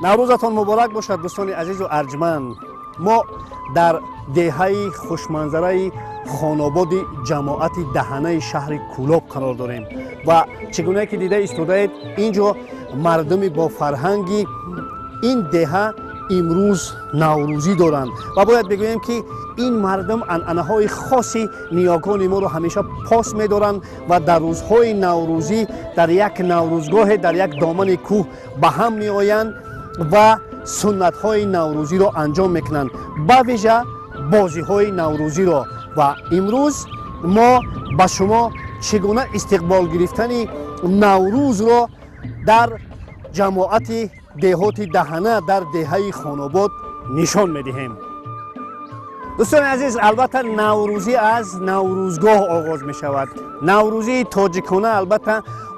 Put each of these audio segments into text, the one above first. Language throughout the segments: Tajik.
наврӯзатон муборак бошад дӯстони азизу арҷманд. мо дар деҳаи хушманзараи хонободи ҷамоати даҳанаи шаҳри Кӯлоб қарор дорем ва чӣ гуна ки дида истодаед инҷо мардуми бо фарҳанги ин деҳа имрӯз наврӯзӣ доранд ва бояд бигӯем ки ин мардум анъанаҳои хоси ниёгони моро ҳамеша пос медоранд ва дар рӯзҳои наврӯзӣ дар як наврӯзгоҳе дар як домани кӯҳ ба ҳам меоянд ва суннатҳои наврӯзиро анҷом мекунанд, ба вижа бозиҳои наврӯзиро. ва имрӯз мо ба шумо чӣ гуна истиқбол гирифтани наврӯзро дар ҷамоати деҳоти даҳана дар деҳаи Хонобод нишон медиҳем. дӯстони азиз, албатта наврӯзӣ аз наврӯзгоҳ оғоз мешавад. наврӯзии тоҷикона албатта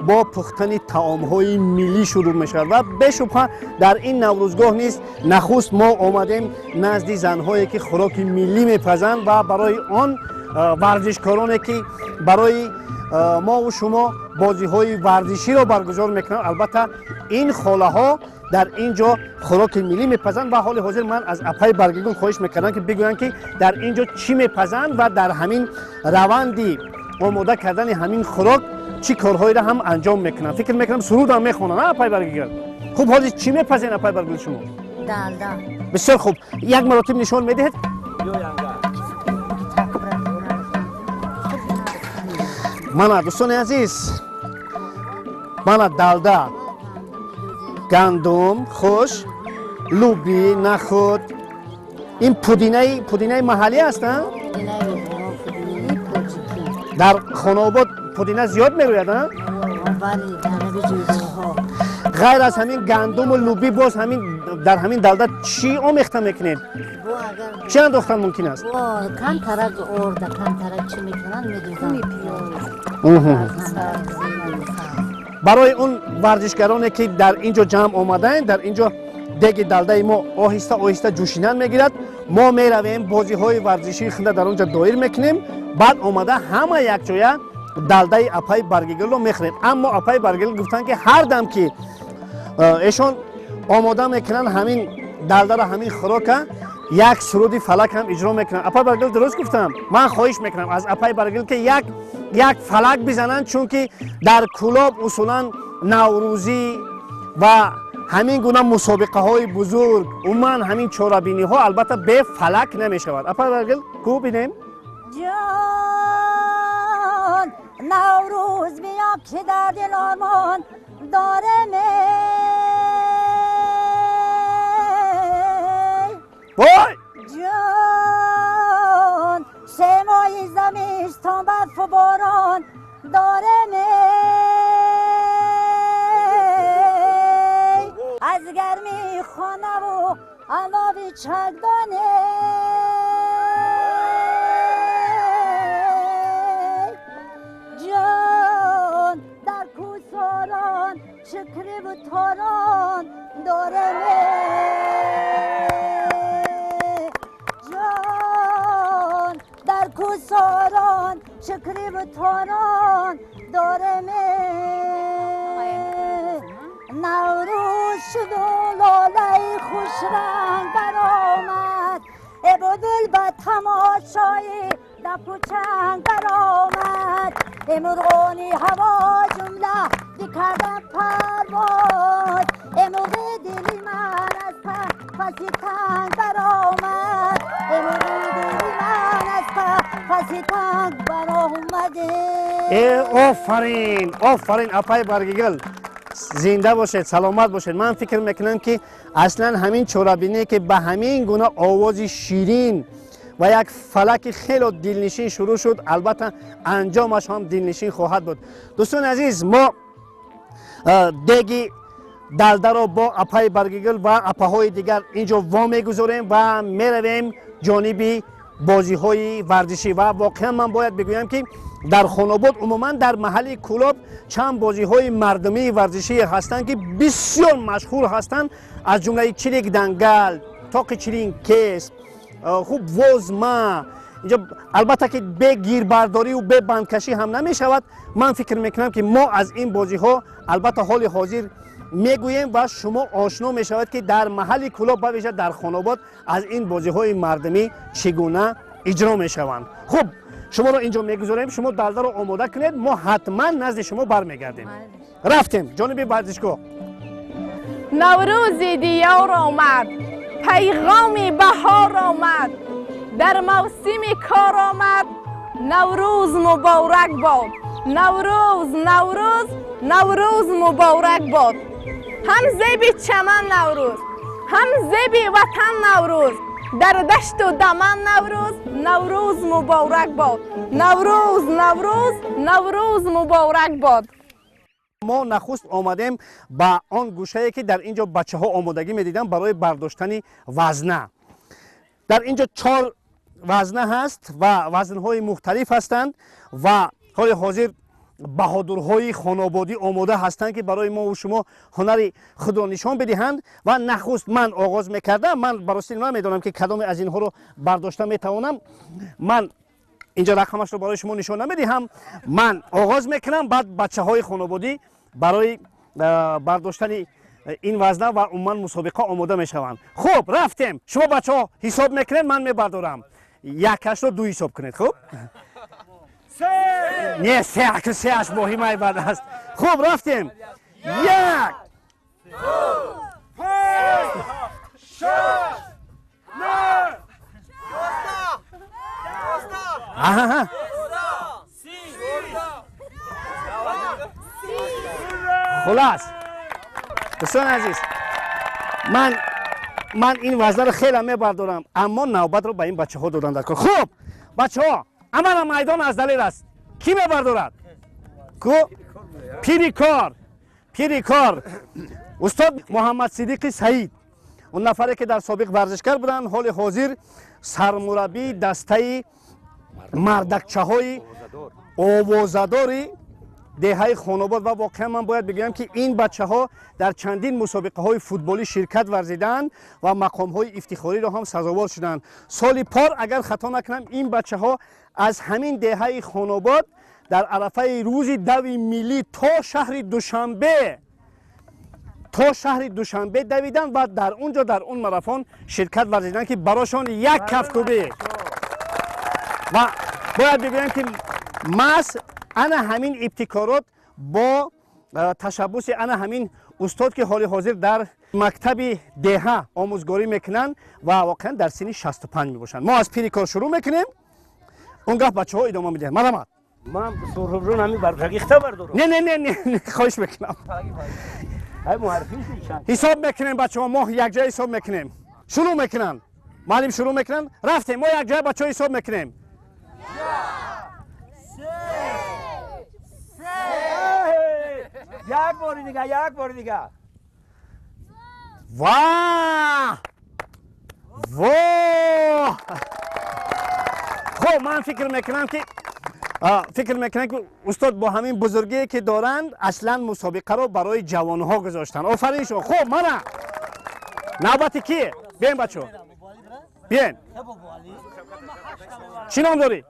бо пухтани таомҳои миллӣ шурӯъ мешавад ва бешубҳа дар ин наврӯзгоҳ низ нахуст мо омадем назди занҳое ки хӯроки миллӣ мепазанд ва барои он варзишкороне ки барои мову шумо бозиҳои варзиширо баргузор мекунанд. албатта ин холаҳо дар ин ҷо хӯроки миллӣ мепазанд ва ҳоли ҳозир ман аз Апай Баргигул хоҳиш мекардам ки бигӯянд ки дар ин ҷо чӣ мепазанд ва дар ҳамин раванди омода кардани ҳамин хӯрок чӣ корҳоеро ҳам анҷом мекунанд. фикр мекунам сурудам мехонанд. Апай Баргигул, хуб ҳозир чӣ мепазен Апай Баргигул шумо? Далда. бисёр хуб, як маротиб нишон медиҳед? мана дӯстони азиз, мана далда, гандум, хуш, луби, нахуд. ин пудинаи маҳаллӣ ҳастанд? дар Хонобод пудина зиёд мерӯяд? ғайр аз ҳамин гандуму луби боз дар ҳамин далда чӣ омехта мекунед? чӣ андохтан мумкин аст? Кантарак орда, кантарак чӣ мекунанд медӯзанд. барои он варзишгароне ки дар ин ҷо ҷамъ омадаанд, дар ин ҷо деги далдаи мо оҳиста оҳиста ҷӯшидан мегирад. мо меравем бозиҳои варзишии хунда дар он ҷо доир мекунем, баъд омада ҳама якҷоя далдаи Апай Баргигулро мехӯрем. аммо Апай Баргигул гуфтанд ки ҳар дам ки эшон омода мекунанд ҳамин далдаро, ҳамин хӯрока, як суруди фалак ҳам иҷро мекунанд. Апай Баргигул дуруст гуфтам? ман хоҳиш мекунам аз Апай Баргигул ки як фалак бизананд, чунки дар Кӯлоб усулан наврӯзӣ ва ҳамин гуна мусобиқаҳои бузург, умуман ҳамин чорабиниҳо албатта бе фалак намешавад. Апай Баргигул, гӯ бинем. جان نوروز بیاب که در دل آرمان دارم وای جان سه ماهی زمستان برف و باران دارم از گرمی خانه و علاوه چکدانه شکر و تاران دارم جان در کوساران شکر و تاران دارم نوروز شد و لاله خوش رنگ برآمد عبدال به تماشای دف و چنگ برآمد مرغانی هوا جمله کردم پرواز امروز دلی من از پسی تنگ برآمد امروز دلی من از پسی تنگ برآمده. آفرین آفرین Апай Баргигул، زنده باشید، سلامت باشید. من فکر میکنم که اصلا همین چورابینی که به همین گونه آواز شیرین و یک فلک خیلی دلنشین شروع شد، البته انجامش هم دلنشین خواهد بود. دوستان عزیز، ما деги далдаро бо Апай Баргигул ва апаҳои дигар инҷо ва мегузорем ва меравем ҷониби бозиҳои варзишӣ. ва воқеан ман бояд бигӯям ки дар Хонобод умуман дар маҳалли Кӯлоб чанд бозиҳои мардумии варзишие ҳастанд ки бисёр машҳур ҳастанд, аз ҷумлаи чирик дангал, тоқи чиринкес, хуб возма. инҷо албатта ки бе гирбардорию бе бандкашӣ ҳам намешавад. ман фикр мекунам ки мо аз ин бозиҳо албатта ҳоли ҳозир میگوییم و شما آشنا میشود که در محل کلوب به ویژه در خانواد از این بازی های مردمی چگونه اجرا میشوند. خب شما رو اینجا میگذاریم، شما دلده رو آماده کنید، ما حتما نزد شما برمیگردیم. رفتیم جانب ورزشگاه. نوروز دیار آمد، پیغام بهار آمد، در موسم کار آمد، نوروز مبارک باد. نوروز نوروز نوروز مبارک باد. هم زیب چمن نوروز، هم زیب وطن نوروز، در دشت و دمن نوروز، نوروز مبارک باد. نوروز نوروز نوروز مبارک باد. ما نخست آمدیم با آن گوشه که در اینجا بچه ها آمادگی میدیدن برای برداشتن وزنه. در اینجا 4 وزنه هست و وزن های مختلف هستند و حال حاضر بهادرهای خانوادی آماده هستند که برای ما و شما هنر خود را نشان بدهند و نخست من آغاز میکردم. من براستی نمیدونم که کدام از اینها رو برداشته میتوانم. من اینجا رقمش رو برای شما نشان نمیدهم. من آغاز میکنم، بعد بچه های خانوادی برای برداشتن این وزنه و عموما مسابقه آماده میشوند. خب رفتیم. شما بچه ها حساب میکنید، من میبردارم. یکش رو 2 حساب کنید. خب نه 3 اش مهمه بعد است. خب رفتیم. 1 2 5 6 9 خلاص دوستان عزیز، من این وزنه رو خیلی میبردارم، اما نوبت رو به این بچه ها دادن در کار. خب بچه ها، عمل میدان از دلیل است. کی میبردارد؟ پیری کار استاد محمد صدیق سعید، اون نفری که در سابق ورزشکار بودن، حال حاضر سرمربی دسته مردکچه های آوازداری دهه خانواد. و واقعا من باید بگم که این بچه ها در چندین مسابقه های فوتبالی شرکت ورزیدن و مقام های افتخاری را هم سزاوار شدند. سال پار اگر خطا نکنم این بچه ها از همین دهه خانواد در عرفه روز دوی ملی تا شهر دوشنبه دویدن و در اونجا در اون ماراتون شرکت ورزیدن که براشان یک کفکوبه. و باید بگویم که ماس انا همین ابتکارات با تشبس انا همین استاد که حال حاضر در مکتب دهه آموزگاری میکنن و واقعا در سن 65 میباشن. ما از پیری کار شروع میکنیم، اونگاه بچه ها ادامه میدن. مرحمت. من سرخبرون همین برگیخته بردارم. نه خواهش میکنم. های معرفی شدن. حساب میکنیم بچه ها، ما یک جای حساب میکنیم. شروع میکنن. معلم شروع میکنن. رفتیم ما یک جای بچه ها حساب میکنیم. یک بار دیگه. واه خب من فکر میکنم که استاد با همین بزرگی که دارند اصلا مسابقه رو برای جوانها گذاشتن. آفرین شما. خب من نوبت کیه؟ بیاین بچه ها بیاین. چی نام داری؟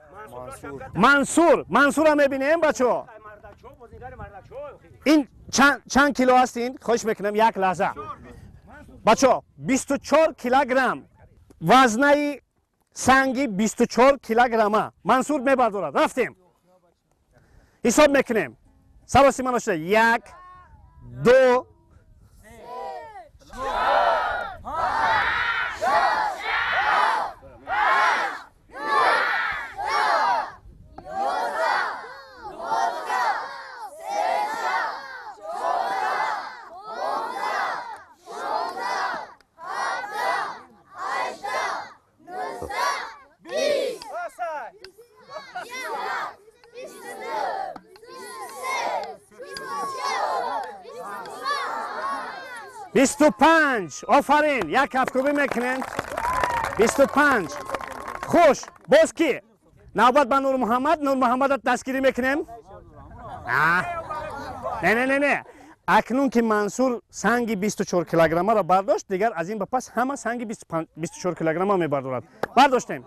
منصور هم میبینیم بچه ها. این چند کیلو هستین؟ خواهش میکنم یک لحظه. بچه ها 24 کیلوگرم وزنه سنگی 24 کیلوگرمه منصور میبردارد. رفتیم حساب میکنیم. سواسی من شده 1 2 25. آفرین. یک کفکوبی میکنین. 25. خوش. باز کی؟ نوبت به نور محمد دستگیری میکنیم. نه اکنون که منصور سنگ 24 کیلوگرمه را برداشت، دیگر از این به پس همه سنگ 24 کیلوگرمه میبردارد. برداشتیم.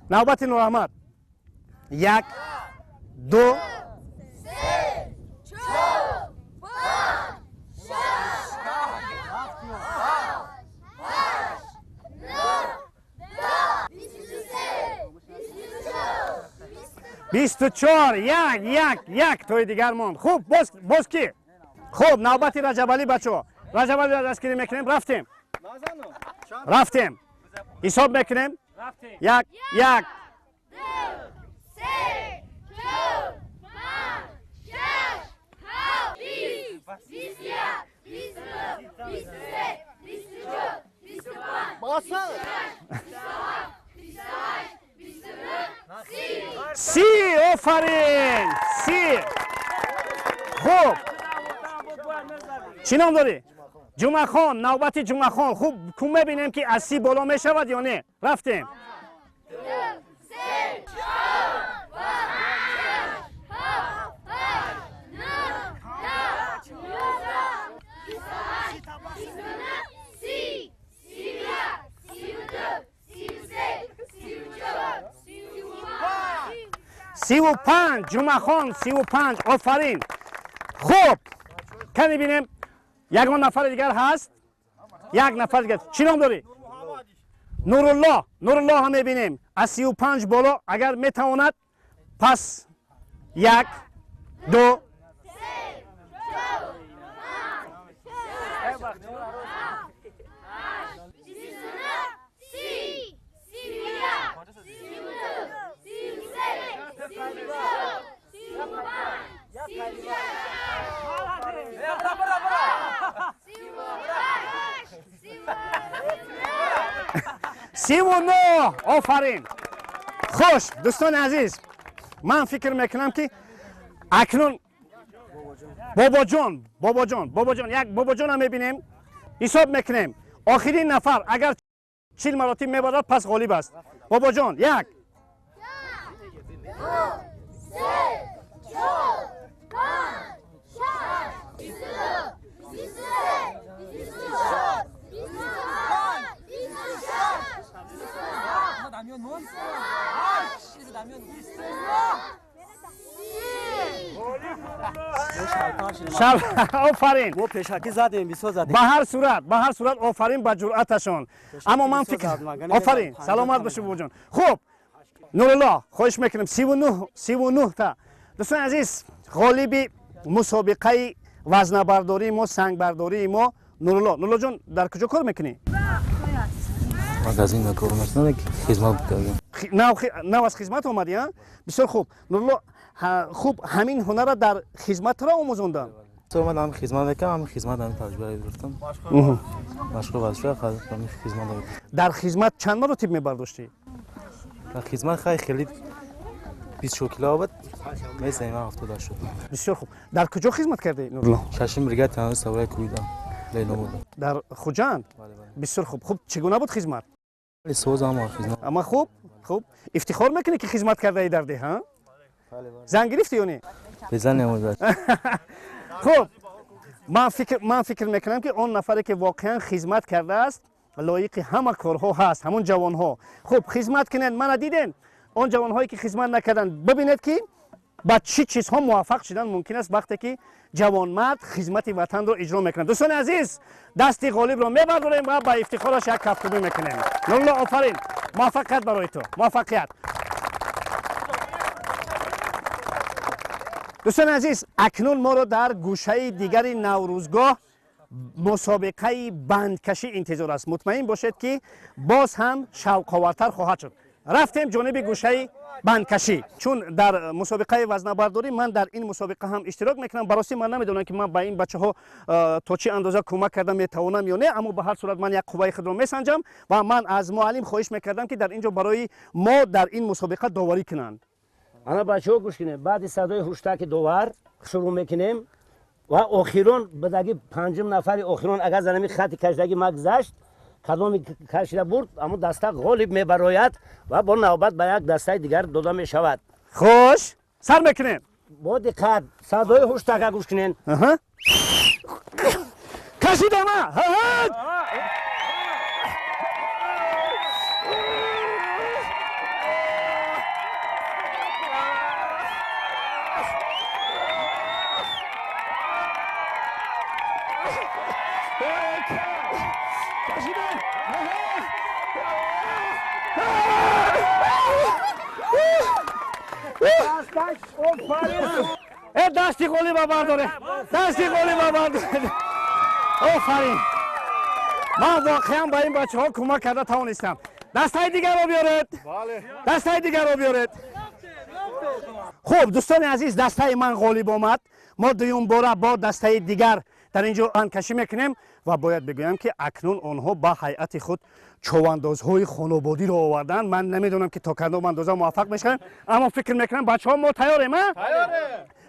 نوبت نور محمد. 1 2 3 4 5 6 24 یک توی دیگر موند. خوب باز کی؟ خوب نوبت رجب علی بچه‌ها. رجب علی دستگیری میکنیم. رفتیم حساب میکنیم. یک سی. آفرین سی. خوب چی نام داری؟ جمعه خان. نوبت جمعه خان. خوب کم ببینیم که از سی بالا می شود یا نه. رفتیم. سی و پنج. جمعه خان 35. آفرین. خوب کمی بینیم یگان نفر دیگر هست. یک نفر دیگر. چی نام داری؟ نورالله هم میبینیم از 35 بالا اگر میتواند. پس 1 2 39. آفرین. خوش دوستان عزیز، من فکر میکنم که اکنون بابا جان یک بابا جان هم میبینیم. حساب میکنیم آخرین نفر اگر 40 مراتب میبرد پس غالب است. بابا جان 1 2 3 4 5 6 27 آفرین. ما پیشکی زدیم 20 زدیم. به هر صورت آفرین به جرأتشان. اما من فکر آفرین سلامت باشه بابا جان. خوب نورالله خواهش میکنم 39 تا. دوستان عزیز غالب مسابقه وزنه برداری ما سنگ برداری ما نورالله جان در کجا کار میکنی؟ مغازین کار میکنم که خدمت میکنم. نه از خدمت اومدی ها؟ بسیار خوب نورالله. خوب همین هنر را در خدمت را آموزوندن. تو من خدمت میکنم، هم خدمت هم تجربه گرفتم. مشغول ورزش خدمت در خدمت چند مراتب میبرداشتی؟ در خدمت خیلی 20 کیلو بود. مثلا من 70 شد. بسیار خوب. در کجا خدمت کردی نورالله؟ ششم بریگاد تنها سوای کویدم. لیلا بود. در خوجند. بسیار خوب. خوب چگونه بود خدمت؟ سوز هم خدمت. اما خوب افتخار میکنی که خدمت کرده ای در ده ها؟ زنگ گرفتی یا نه؟ بزن نمود. خوب من فکر میکنم که اون نفری که واقعا خدمت کرده است لایق همه کارها هست. همون جوانها خوب خدمت کنن. من دیدن اون جوانهایی که خدمت نکردن ببینید که با چه چیزها موفق شدن. ممکن است وقتی که جوانمرد خدمت وطن را اجرا میکنه. دوستان عزیز دستی غالب را میبرداریم و با افتخارش یک کفتگو میکنیم. نورالله آفرین. موفقیت برای تو. موفقیت. دوستان عزیز اکنون ما را در گوشه دیگر نوروزگاه مسابقه بندکشی انتظار است. مطمئن باشید که باز هم شوق‌آورتر خواهد شد. رفتیم جانب گوشه بندکشی. چون در مسابقه وزنه برداری من در این مسابقه هم اشتراک میکنم. براستی من نمیدونم که من به این بچه ها تا چه اندازه کمک کردم میتوانم یا نه، اما به هر صورت من یک قوه خود را میسنجم و من از معلم خواهش میکردم که در اینجا برای ما در این مسابقه داوری کنند. انا بچه‌ها گوش کنید. بعد صدای هشتک داور شروع میکنیم و آخرون بدگی پنجم نفر آخرون اگر زنمی خط کشیدگی مگذشت کدام کشیده برد اما دسته غالب میبراید و با نوبت به یک دسته دیگر داده میشود. خوش سر میکنین. با دقت صدای هشتک گوش کنین. کشیدم. دستی قولی با برداره دستی قولی با برداره آفرین من واقعا با این بچه ها کمک کرده توانستم دستای دیگر رو بیارید دستای دیگر رو بیارید خوب دوستان عزیز دستای من غالب آمد ما دوم باره با دستای دیگر در اینجا انکشی میکنیم و باید بگویم که اکنون آنها با هیئت خود چواندازهای خانوادی رو آوردن من نمیدونم که تا کدام اندازه موفق میشن اما فکر میکنم بچه ها ما تیاریم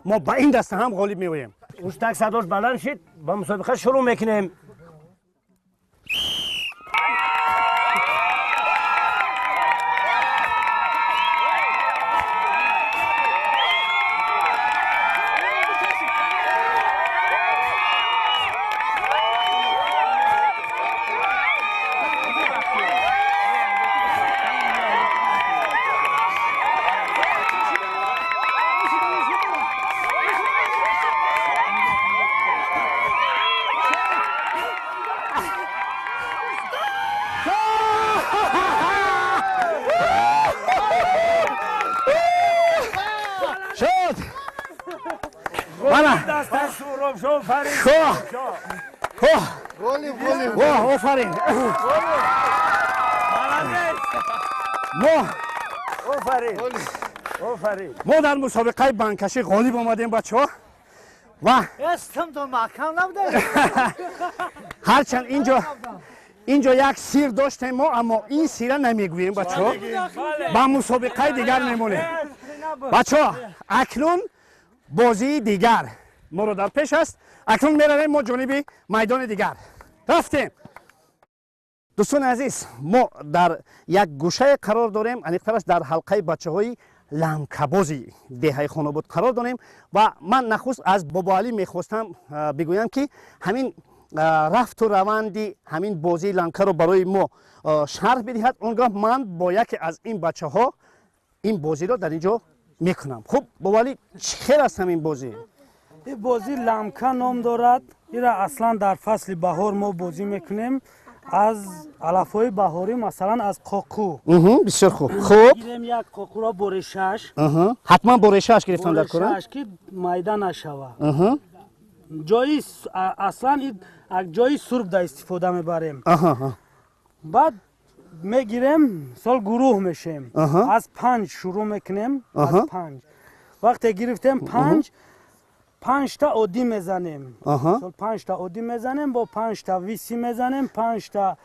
ما با این دسته هم غالب میویم اوشتک صداش بلند شد با مسابقه شروع میکنیم شد وانا واه آفرین ما در مسابقه بانکشی غالب آمدیم بچه ها و هرچند اینجا یک سیر داشتیم ما اما این سیره نمیگوییم بچه ها با مسابقه دیگر میمونیم بچه ها اکنون بازی دیگر ما رو در پیش است اکنون میرویم ما جانب میدان دیگر رفتیم دوستان عزیز ما در یک گوشه قرار داریم انیقترش در حلقه بچه های لمکبازی دهه خانواد قرار داریم و من نخست از بابا علی میخواستم بگویم که همین رفت و روندی همین بازی لنکه رو برای ما شرح بدهد اونگاه من با یکی از این بچه ها این بازی رو در اینجا میکنم خب بابا علی چه خیر است همین بازی این بازی لمکه نام دارد این را اصلا در فصل بهار ما بازی میکنیم از علفهای بهاری مثلا از قاقو بسیار خوب خوب گیریم یک قاقو را برشش حتما برشش گرفتن در کورن که میده نشوه جایی اصلا یک جایی سرب در استفاده میبریم بعد میگیریم سال گروه میشیم از 5 شروع میکنیم از 5 وقتی گرفتیم 5 تا عادی میزنیم سال 5 تا عادی میزنیم با 5 تا ویسی میزنیم 5 تا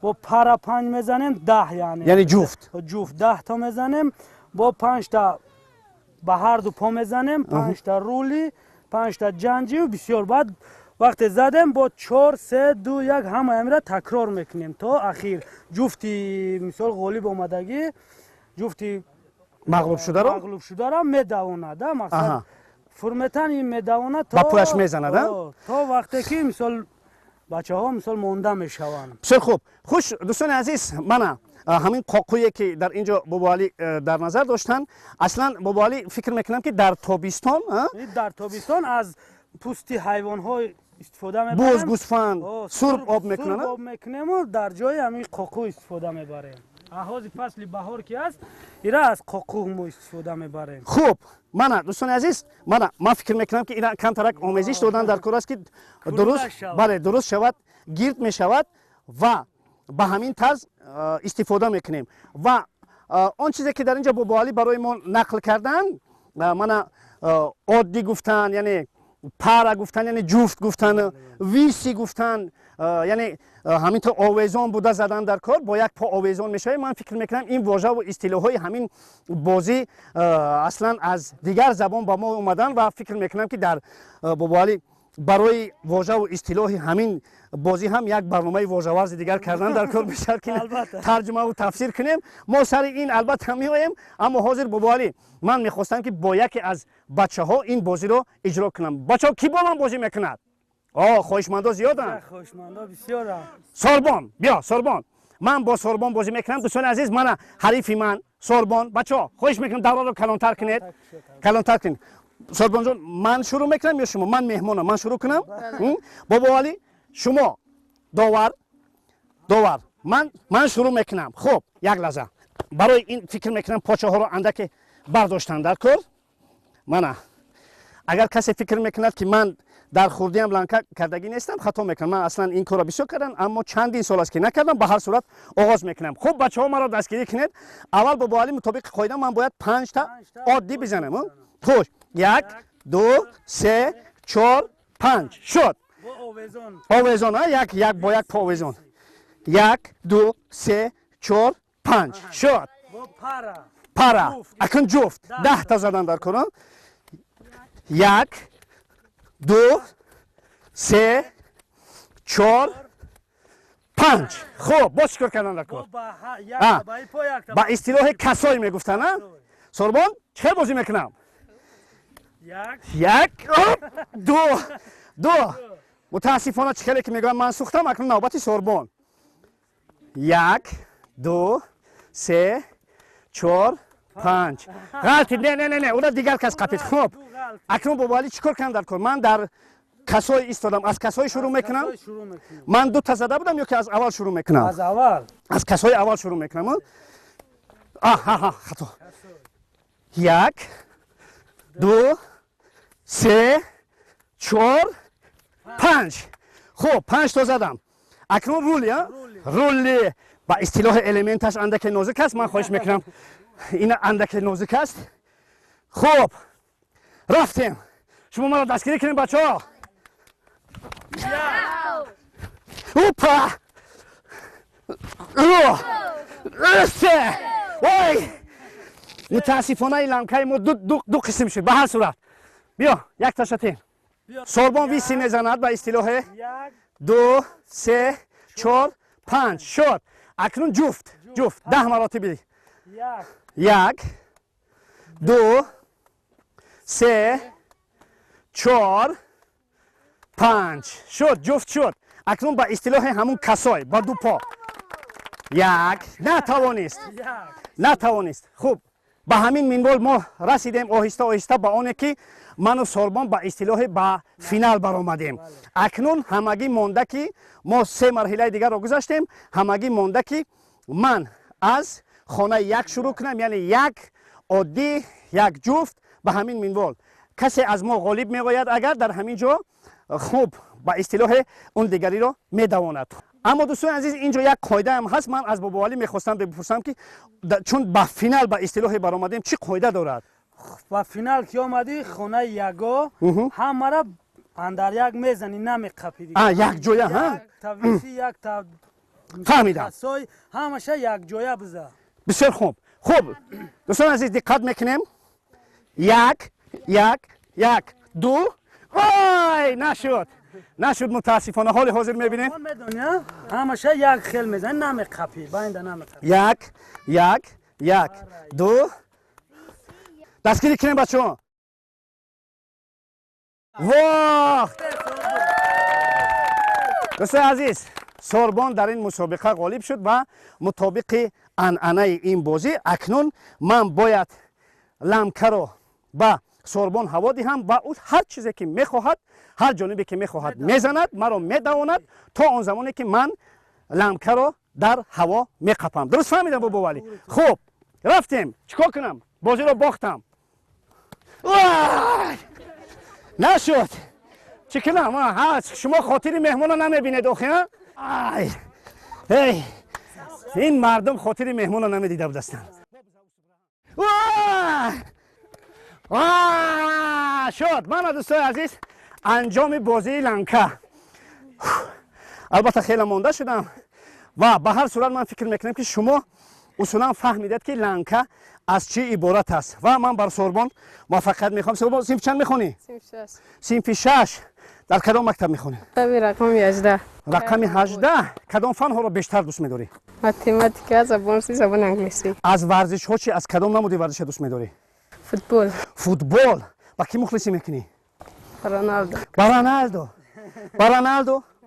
با پارا 5 میزنیم 10 یعنی جفت 10 تا میزنیم با 5 تا به هر دو پا میزنیم 5 تا رولی 5 تا جنجی و بسیار بعد وقتی زدیم با 4 3 2 1 همه امره تکرار میکنیم تا اخیر جفتی مثال غالب آمدگی جفتی مغلوب شده رو میدواند مقصد فرمتن این میدواند تا با پوش میزند تا وقتی که مثال بچه ها مثال مونده میشوند بسیار خوب خوش دوستان عزیز من همین قاقویی که در اینجا بابا علی در نظر داشتن اصلا بابا علی فکر میکنم که در تابستان از پوستی حیوان ها استفاده میبریم بوز گوسفند سرب آب میکنیم و در جای همین قاقو استفاده میبریم احواز فصل بهار که است ایرا از قاقو ما استفاده میبریم خوب من دوستان عزیز من فکر میکنم که اینا کم ترک آموزش دادن در کار است که درست شود گرد میشود و با همین طرز استفاده میکنیم و آن چیزی که در اینجا بابا علی برای ما نقل کردن من عادی گفتن یعنی پارا گفتن یعنی جفت گفتن ویسی گفتن یعنی همینطور آویزان بوده زدن در کار با یک پا آویزان میشه من فکر میکنم این واژه و اصطلاح های همین بازی اصلا از دیگر زبان با ما اومدن و فکر میکنم که در بابا علی برای واژه و اصطلاح همین بازی هم یک برنامه واژه‌ورز دیگر کردن در کار میشه که ترجمه و تفسیر کنیم ما سر این البته هم میایم اما حاضر بابا علی من میخواستم که با یکی از بچه‌ها این بازی رو اجرا کنم بچه‌ها کی با من بازی میکند خواهشمندا زیادن خواهشمندا بسیار سوربان بیا سوربان من با سوربان بازی میکنم دوستان عزیز من حریفی من سوربان بچه‌ها خواهش میکنم دورا رو کلانتر کنید سوربان جان من شروع میکنم یا شما من مهمانم من شروع کنم بابا علی شما داور من شروع میکنم خب یک لحظه برای این فکر میکنم پاچه ها رو اندک برداشتن در کار منه اگر کسی فکر میکند که من در خوردیم لانکا کردگی نیستم خطا میکنم. من اصلا این کارو بسیار کردم اما چندین سال است که نکردم. به هر صورت آغاز میکنم. خب بچه‌ها مرا دستگیری کنید. اول با بوالی مطابق قاعده من باید 5 تا عادی بزنم. خوش 1 2 3 4 5 شد. آویزون یک با یک پا آویزون 1 2 3 4 5 شد. پارا اکن جفت 10 تا زدن در کنم 1 2 3 4 5 خب باز چیکار کردن در کار با اصطلاح کسایی میگفتن نه سوربون چه بازی میکنم 1 2 متاسفانه چخیلی که میگم من سوختم اکنون نوبت سوربون 1 2 3 4 5 غلطی نه اونا دیگر کس قپید. خب اکنون بابالی چیکار کردن در کار من در کسای ایستادم. از کسای شروع میکنم. من 2 تا زده بودم یا که از اول شروع میکنم؟ از اول. از کسای اول شروع میکنم. خطا 1 2 3 4 5 خب 5 تا زدم. اکنون رولی با اصطلاح الیمنتش اندک نازک است. من خواهش میکنم این اندک نازک است. خب رفتیم. شما مرا دستگیری کنید بچه ها. اوپا وای متاسفانه این لمکه ما دو قسم شد. به هر صورت بیا یک تاشتین سوربون ویسی میزند به اصطلاح 2 3 4 5 شد. اکنون جفت 10 مراتب 1 2 3 4 5 شد. جفت شد. اکنون با اصطلاح همون کسای با 2 پا 1 نتوانست. خوب با همین منوال ما رسیدیم آهسته به آنه که من و سوربون با اصطلاح با فینال برآمدیم. اکنون همگی مونده که ما 3 مرحله دیگر رو گذاشتیم. همگی مونده که من از خانه 1 شروع کنم یعنی 1 عادی 1 جفت. به همین منوال کسی از ما غالب می‌آید اگر در همین جا خوب با اصطلاح اون دیگری رو می‌دواند. اما دوستان عزیز اینجا یک قاعده هم هست. من از بابا علی می‌خواستم بپرسم که چون با فینال با اصطلاح برآمدیم چی قاعده دارد؟ با فینال که آمدی خانه یگا همه را اندر یک میزنی نمی‌قپیدی. یک جویا ها تویسی یک تا فهمیدم. همشه یک جویا بزن. بسیار خوب. دوستان عزیز دقت میکنیم. 1 2 وای نشد متاسفانه. حال حاضر میبینیم همشه یک خیل میزنی نمی‌قپی باینده نمی‌قپی. 1 2 دستگیری کنیم بچه ها. واه دوستان عزیز سوربون در این مسابقه غالب شد و مطابق عنعنه این بازی اکنون من باید لمکه رو با سوربون هوا دهم و او هر چیزی که میخواهد هر جانبی که میخواهد میزند مرا میدواند تا آن زمانی که من لمکه رو در هوا میقپم. درست فهمیدم بابا ولی؟ خب رفتیم. چیکار کنم؟ بازی رو باختم. نشد. چی کنم؟ شما خاطر مهمون رو نمیبینید آخه؟ این مردم خاطر مهمون رو نمیدیده بودستن. شد. من دوستان عزیز انجام بازی لنکه البته خیلی مونده شدم و به هر صورت من فکر میکنم که شما اصولا فهمیدید که لنکه از چی عبارت است و من بر سوربون موفقیت میخوام. سوربون صنف چند میخونی؟ صنف 6. در کدام مکتب میخونی؟ رقم 18. رقم 18. کدام فن ها رو بیشتر دوست میداری؟ ماتماتیک، زبان انگلیسی. از ورزش ها چی از کدام نمودی ورزش دوست میداری؟ فوتبال. با کی مخلصی میکنی؟ رونالدو.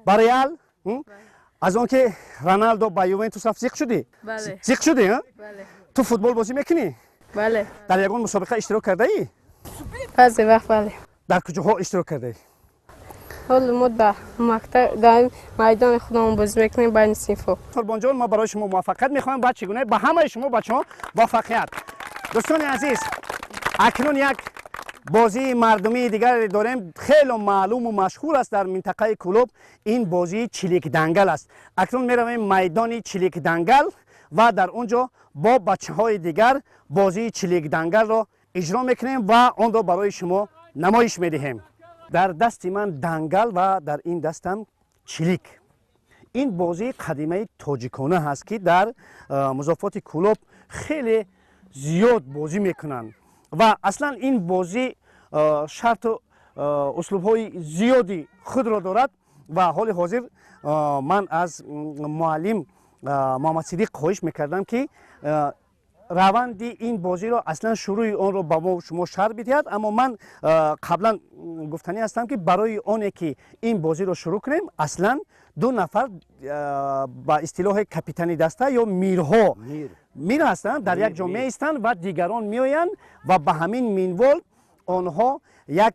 با ریال؟ از اون که رونالدو با یوونتوس رفت زیق شدی؟ بله. زیق شدی ها؟ بله. تو فوتبال بازی میکنی؟ بله. در یگان مسابقه اشتراک کرده ای؟ بعضی وقت بله. در کجاها اشتراک کرده ای؟ حالا ما در مکتب در میدان خودمون بازی میکنیم بین صنف‌ها. سوربون جان ما برای شما موفقیت میخوایم و چگونه با همه شما بچه‌ها موفقیت. دوستان عزیز اکنون یک بازی مردمی دیگر داریم خیلی معلوم و مشهور است در منطقه کلوب. این بازی چلیک دنگل است. اکنون می رویم میدان چلیک دنگل و در اونجا با بچه های دیگر بازی چلیک دنگل را اجرا میکنیم و آن را برای شما نمایش میدهیم. در دست من دنگل و در این دستم چلیک. این بازی قدیمه تاجیکانه هست که در مضافات کلوب خیلی زیاد بازی میکنند و اصلا این بازی شرط و اسلوب های زیادی خود را دارد و حال حاضر من از معلم محمد صدیق خواهش میکردم که روند این بازی را اصلا شروع آن را با ما شما شرح بدهید، اما من قبلا گفتنی هستم که برای آنه که این بازی را شروع کنیم اصلا دو نفر با اصطلاح کاپیتانی دسته یا میر هستند در یک جامعه هستند و دیگران میآیند و به همین منوال آنها یک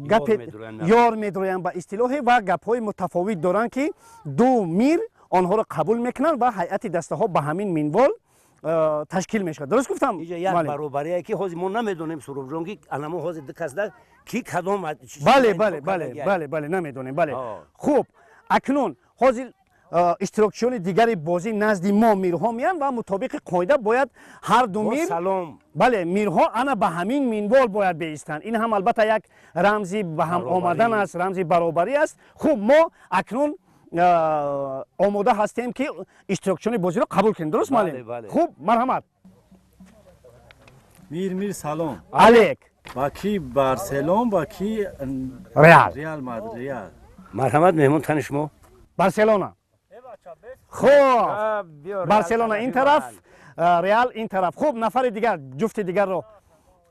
گپ یار میدرویند به اصطلاح و گپ های متفاوت دارند که دو میر آنها را قبول میکنند و هیئت دسته ها به همین منوال تشکیل میشه. درست گفتم؟ یک برابریه که حاضر ما نمیدونیم سروب جان که انما حاضر دکسده کی کدام بله نمیدونیم. بله خوب، اکنون حاضر اشتراکچیان دیگری بازی نزد ما میرها میان و مطابق قاعده باید هر دو میر سلام بله میرها انا به همین منوال باید بیستند. این هم البته یک رمزی به هم آمدن است، رمزی برابری است. خوب، ما اکنون آماده هستیم که اشتراکچیان بازی را قبول کنیم. درست معلم؟ خوب، مرحمت. میر سلام. علیک. با کی بارسلون با کی ریال مادرید. مرحمت مهمون تنش ما بارسلونا. خوب، بارسلونا این طرف، ریال این طرف. خوب، نفر دیگر جفت دیگر رو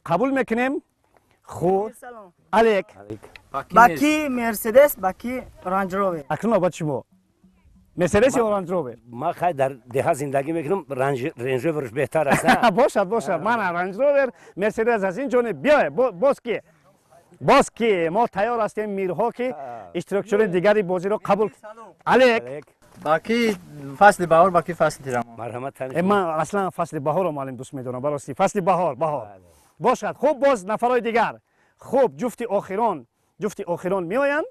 قبول میکنیم. خوب، علیک. با کی مرسدس با کی رنج روور. اکنون نوبت شما. مرسدس یا رنج روور؟ ما خیلی در ده زندگی میکنم، رنج روورش بهتر است. باشد من رنج روور مرسدس از این جانب بیای. باز کی ما تیار هستیم میرها که اشتراکچیان دیگری بازی رو قبول. علیک. با کی فصل بهار با کی فصل تیرم. مرحمت تنش من اصلا فصل بهار رو معلم دوست میدونم. براستی فصل بهار باشد. خوب، باز نفرای دیگر. خوب، جفت آخران میآیند.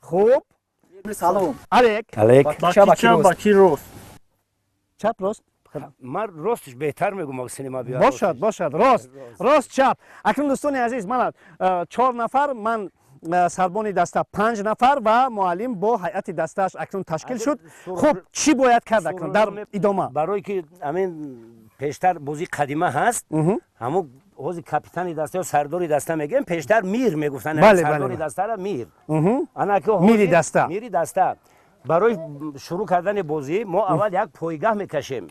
خوب، سلام. علیک. با کی روز. چپ راست. من راستش بهتر میگم سینما بیا. باشد راست چپ. اکنون دوستان عزیز، من 4 نفر، من سربان دسته 5 نفر و معلم با هیئت دستهش اکنون تشکیل شد. خب چی باید کرد اکنون در ادامه؟ برای که همین پیشتر بازی قدیمه هست، همون حوزه کاپیتان دسته و سردار دسته میگیم، پیشتر میر میگفتن. سردار دسته را میر. میری دسته. برای شروع کردن بازی ما اول یک پایگاه میکشیم.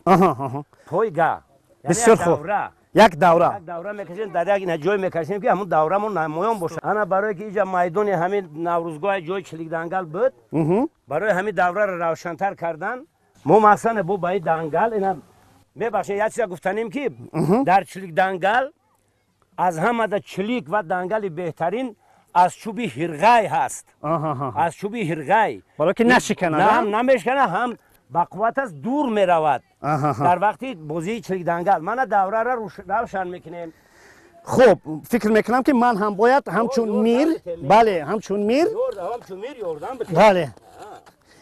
پایگاه بسیار خوب. یک دوره میکشیم، در یک جای میکشیم که همون دورهمون نمایان باشه. انا برای که اینجا میدان همین نوروزگاه جای چلیک دنگل بود، برای همین دوره رو روشن‌تر کردن، ما مثلا با باید دنگل اینا میبخشید. یک چیز گفتنیم که در چلیک دنگل از همه در چلیک و دنگل بهترین از چوبی هرگای هست. از چوبی هرگای برای که نشکنه، هم نمیشکنه، هم با قوت از دور می رود. در وقتی بازی چلیک دنگل من دوره را روشن میکنیم. خوب، فکر میکنم که من هم باید همچون میر بله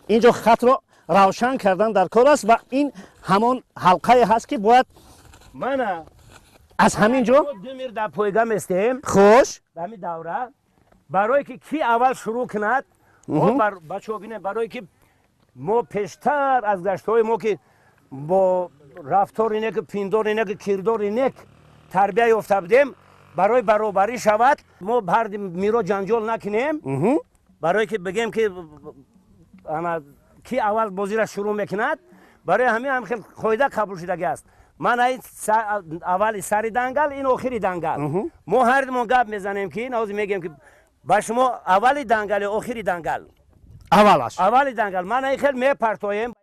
اینجا خط رو روشن کردن در کار است و این همان حلقه هست که باید من از همینجا 2 میر در پایگاه میستیم. خوش، همین دوره برای که کی اول شروع کند، بچه‌ها ببینید، برای که ما پیشتر از گشت‌های ما که با رفتار اینه که پیندار اینه که کردار اینه تربیت یافته بودیم، برای برابری شود ما هر میرا جنجال نکنیم. برای که بگیم که کی اول بازی را شروع میکند، برای همین هم خیلی قاعده قبول شدگی است. من این اول سری دنگل، این آخری دنگل. ما هر دو گپ میزنیم که این میگیم که با شما اولی دنگل آخری دنگل. اولی دنگل من این خیلی میپرتایم.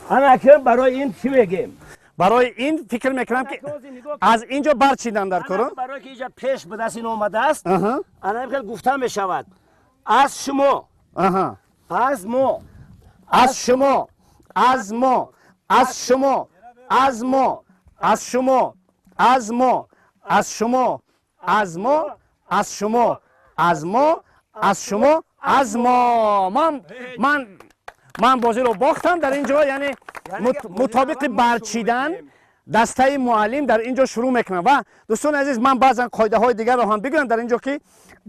انا که برای این چی میگیم؟ برای این فکر میکنم که از اینجا برچیدن در کارو. برای که اینجا پیش به دست این اومده است، انا خیلی گفته میشود از شما، از ما، از شما، از ما، از شما، از ما، از شما، از ما، از شما، از ما، از شما، از ما، از شما، از ما. من بازی رو باختم در اینجا، یعنی مطابق برچیدن دسته معلم در اینجا شروع میکنم. و دوستان عزیز، من بعضا قاعده های دیگر رو هم بگویم در اینجا که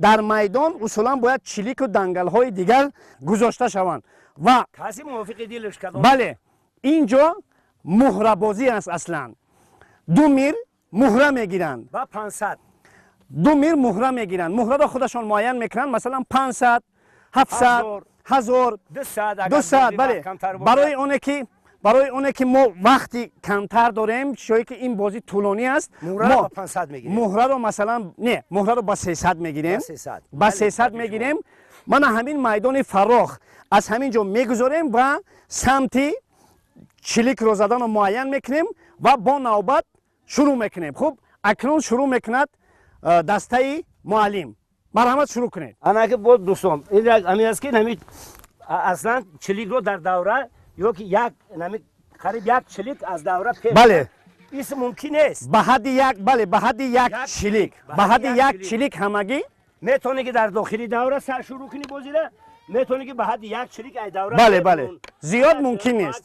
در میدان اصولا باید چلیک و دنگل های دیگر گذاشته شوند و کسی موافق دیلش کدام؟ بله، اینجا مهره بازی است. اصلا دو میر مهره میگیرن با 500 دو میر مهره میگیرن، مهره را خودشان معین میکنن، مثلا 500 700 1000 200. بله، برای اونه که ما وقتی کمتر داریم، شاید که این بازی طولانی است، مهره با 500 میگیریم، مهره رو مثلا نه، مهره رو با 300 میگیریم، با 300 میگیریم. من همین میدان فراخ از همینجا میگذاریم و سمت چلیک رو زدن رو معین میکنیم و با نوبت شروع میکنیم. خب اکنون شروع میکند دسته معلم. مرحمت شروع کنید. انا که بود دوستان این همین است که نمی اصلا چلیک رو در دوره یا که یک نمی قریب یک چلیک از دوره پیش. بله، این ممکن است. به حد یک، بله، به حد یک چلیک، به حد یک چلیک همگی میتونی که در داخلی دوره سر شروع کنی بازی را، میتونی که به حد یک چلیک ای دوره. بله، زیاد ممکن نیست.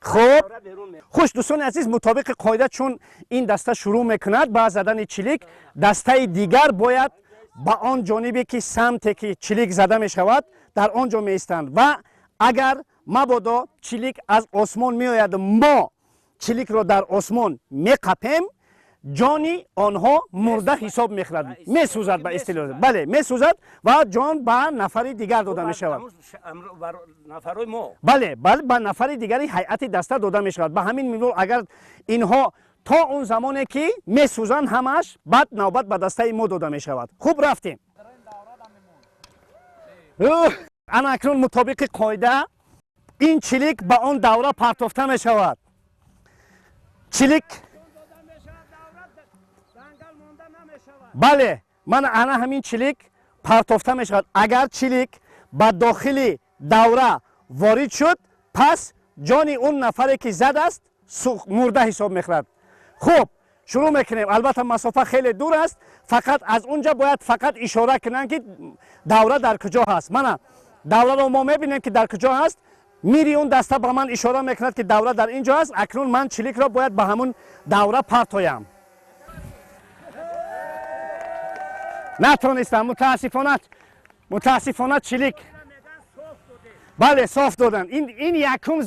خب خوش دوستان عزیز، مطابق قاعده چون این دسته شروع میکند با زدن چلیک، دسته دیگر باید با آن جانبی که سمتی که چلیک زده می شود در آنجا می ایستند و اگر مبادا چلیک از آسمان می آید، ما چلیک را در آسمان می قپیم، جانی آنها مرده حساب می خورد، می سوزد به اصطلاح. بله، می سوزد و جان به نفر دیگر داده می شود. نفرای ما. بله، به نفر دیگری هیئت دسته داده می شود. به همین منظور اگر اینها تا اون زمانی که می سوزند همش بعد نوبت به دسته ما داده می شود. خوب رفتیم. انا اکنون مطابق قاعده این چلیک به آن دوره پرتافته می شود. چلیک بله، انا همین چلیک پرتافته می شود. اگر چلیک به داخل دوره وارد شد، پس جان اون نفری که زد است مرده حساب می خورد. خوب شروع میکنیم. البته مسافه خیلی دور است، فقط از اونجا باید فقط اشاره کنن که دوره در کجا هست. من دوره رو ما میبینیم که در کجا هست، میری اون دسته به من اشاره میکند که دوره در اینجا است. اکنون من چلیک را باید به همون دوره پرتایم. نتونستم، متاسفانه چلیک بله صاف دادن. این یکم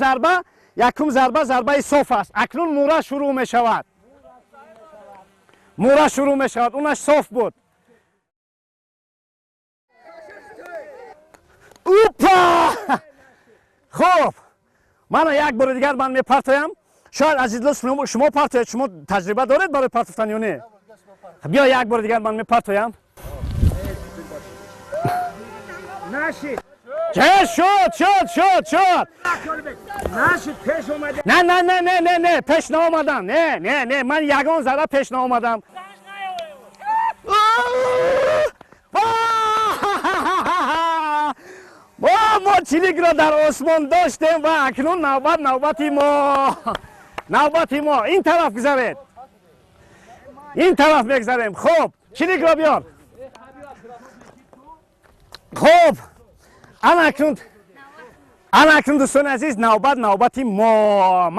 ضربه صاف است. اکنون مهره شروع می شود. اونش صاف بود. اوپا! خب من یک بار دیگر من می پرتایم. شاید عزیزان شما پرتاید، شما تجربه دارید برای پرتافتن یا نه؟ بیا یک بار دیگر من می پرتایم. نشید. چه شد. نشید پیش اومده. نه پیش نآمدم. نه من یگان ذره پیش نآمدم. ما چلیک را در آسمان داشتیم و اکنون نوبتی ما این طرف گذارید. این طرف بگذاریم. خب چلیک را بیار. خب انا اکنون دوستان عزیز نوبتی ما.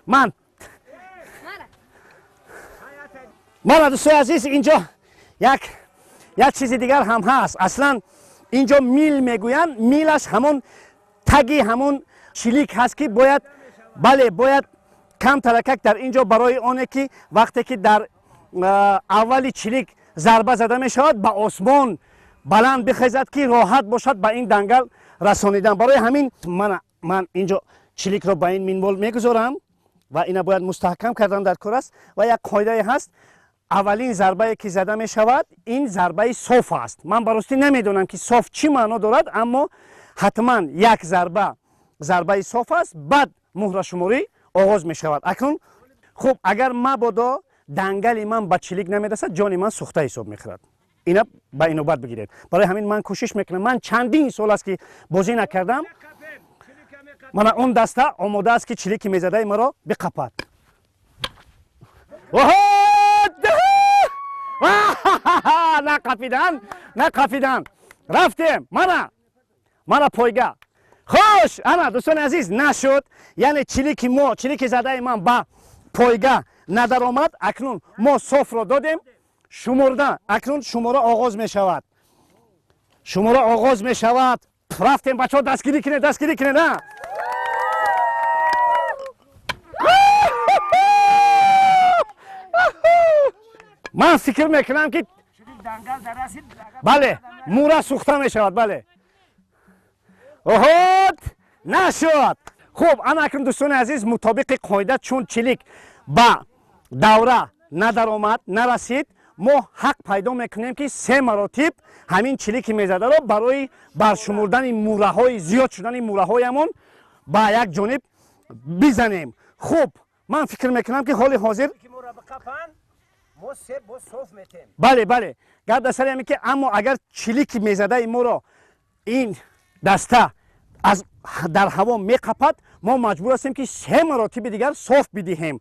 من دوستان عزیز اینجا یک چیز دیگر هم هست. اصلا اینجا میل میگوین، میلش همون تگی همون چلیک هست که باید کم ترکک در اینجا برای آنه که وقتی که در اولی چلیک ضربه زده می شود به آسمان بلند بخیزد که راحت باشد به این دنگل رسانیدن. برای همین من اینجا چلیک را به این منوال میگذارم و اینا باید مستحکم کردن در کار است. و یک قاعده هست، اولین ضربه که زده می شود این ضربه صاف است. من براستی نمیدونم که صاف چی معنا دارد، اما حتما یک ضربه صاف است. بعد مهره شماری آغاز می شود. اکنون خب اگر مبادا دنگل من به چلیک نمیرسد، جان من سوخته حساب میخورد. اینا با اینو بعد بگیرید. برای همین من کوشش میکنم. من چندین سال است که بازی نکردم. من اون دسته آماده است که چلیک میزده مرا بقپد. نقفیدن رفتیم مانا پایگاه خوش انا دوستان عزیز نشد یعنی چلیک زده من با پایگاه ندر آمد اکنون ما صاف را دادیم شمردن اکنون شماره آغاز می شود رفتیم بچه ها دستگیری کنه نه من فکر میکنم که بله مورا سوخته می شود بله اوهد نشد خوب انا اکنون دوستان عزیز مطابق قاعده چون چلیک با دوره ندر آمد نرسید ما حق پیدا میکنیم که 3 مراتب همین چلیک میزده را برای برشمردن موره زیاد شدن موره هایمون با یک جانب بزنیم خوب من فکر میکنم که حال حاضر بله گرد دستر همی که اما اگر چلیک میزده ما را این دسته از در هوا میقپد ما مجبور هستیم که 3 مراتب دیگر صاف بدهیم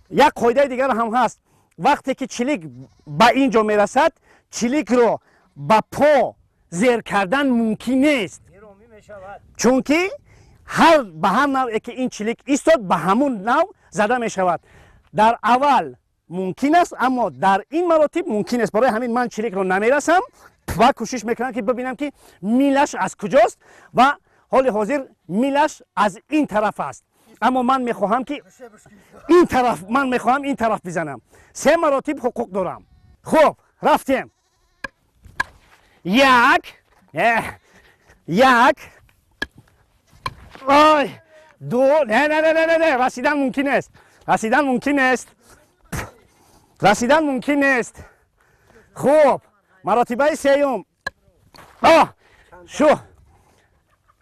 یک قاعده دیگر هم هست وقتی که چلیک به اینجا میرسد چلیک رو با پا زیر کردن ممکن نیست چون که به هر نوعی که این چلیک ایستاد به همون نوع زده می شود در اول ممکن است اما در این مراتب ممکن است برای همین من چلیک رو نمیرسم و کوشش میکنم که ببینم که میلش از کجاست و حال حاضر میلش از این طرف است اما من میخواهم که این طرف بزنم 3 مراتب حقوق دارم خوب رفتیم یک دو نه رسیدن ممکن است خوب مراتبه 3 شو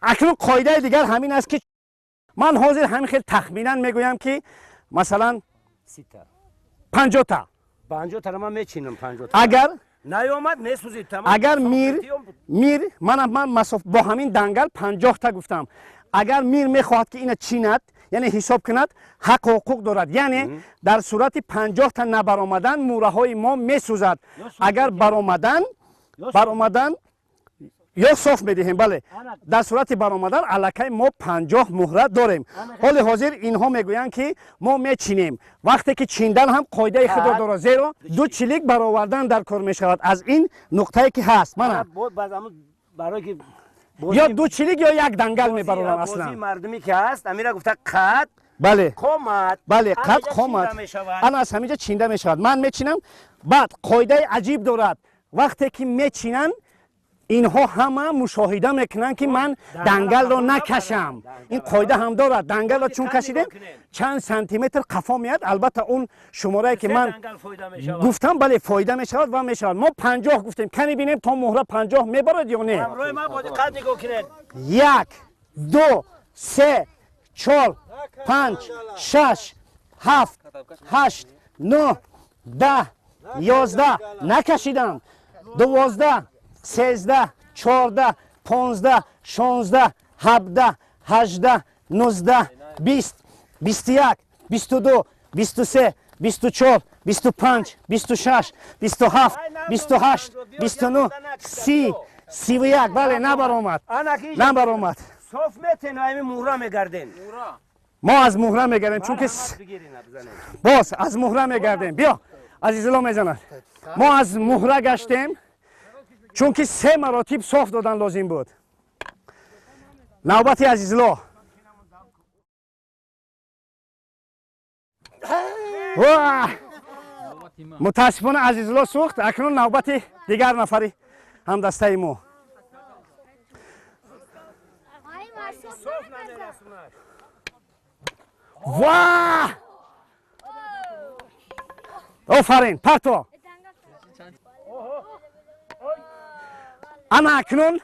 اکنون قاعده دیگر همین است که من حاضر همین خیلی تخمینا میگویم که مثلا 50 تا من میچینم 50 اگر نیامد میسوزید تمام اگر میر من با همین دنگل 50 تا گفتم اگر میر میخواهد که این چیند یعنی حساب کند حق و حقوق دارد یعنی در صورت 50 تا نبرآمدن موره های ما میسوزد اگر برآمدن یا صاف میدهیم بله در صورت برآمدن الکی ما 50 مهره داریم حال حاضر اینها میگویند که ما میچینیم وقتی که چیندن هم قاعده خود داره زیرا 2 چلیک برآوردن در کار میشود از این نقطه‌ای که هست من یا 2 چلیک یا یک دنگل میبرم اصلا مردمی که هست امیرا گفته قد بله قامت قد قامت انا از همینجا چینده میشود من میچینم بعد قاعده عجیب دارد وقتی که میچینن اینها همه مشاهده میکنن که من دنگل را نکشم این قاعده هم دارد دنگل را چون کشیدیم چند سانتی متر قفا میاد البته اون شماره که من گفتم بله فایده میشود و میشود ما 50 گفتیم کنی بینیم تا مهره 50 میبرد یا نه روی ما با دقت نگاه کنید 1 2 3 4 5 6 7 8 9 10 11 نکشیدم 12 13 14 15 16 17 18 19 20 21 22 23 24 25 26 27 28 29 30 31 بله نبرآمد صاف میتین و مهره میگردین ما از مهره میگردیم چون که باز از مهره میگردیم بیا عزیزالله میزند ما از مهره گشتیم چون که 3 مراتب صاف دادن لازم بود نوبت عزیزالله متاسفانه عزیزالله سوخت اکنون نوبت دیگر نفری هم دسته ما واه آفرین پرتو اما اکنون